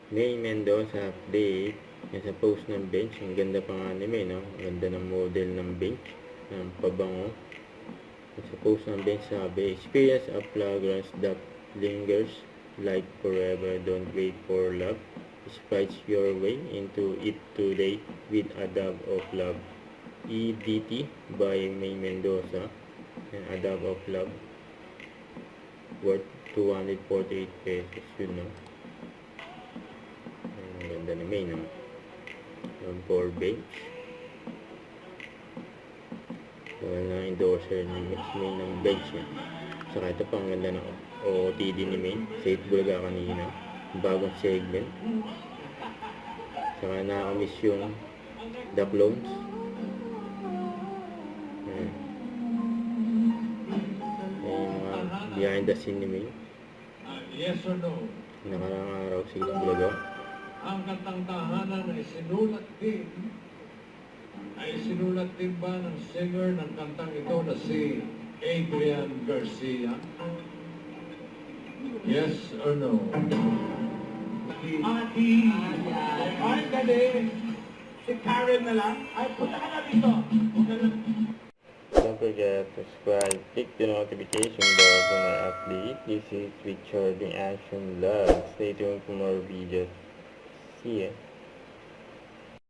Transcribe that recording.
May Mendoza update. Yan sa post ng bench. Ang ganda pa nga ni May, no? Ang ganda ng model ng bench. Ang pabango. Yan sa post ng bench sabi, experience a fragrance that lingers like forever. Don't wait for love. Spice your way into it today with a dab of love. EDT by May Mendoza. And a dab of love. Worth 248 pesos. Yun, no? Ang ganda ni May, no? Yung for bench. Wala na endorser ni May ng bench yan. Saka ito pa, ang ganda ng OOTD ni May. Safe Bulaga kanina. Bagong segment. Saka nakamiss yung The Clones. Ayan. Yung mga behind the scene ni May. Yes or no? Nakarang araw sila Bulaga. Ang kantang tahanan ay sinulat din ba ng singer ng kantang ito na si Adrian Garcia? Yes or no? Ay, galing. Si Karen na lang. Ay, punta ka na dito. Don't forget to subscribe, click the notification bell for more updates. This is Richard in Action Vlog. Stay tuned for more videos. See ya.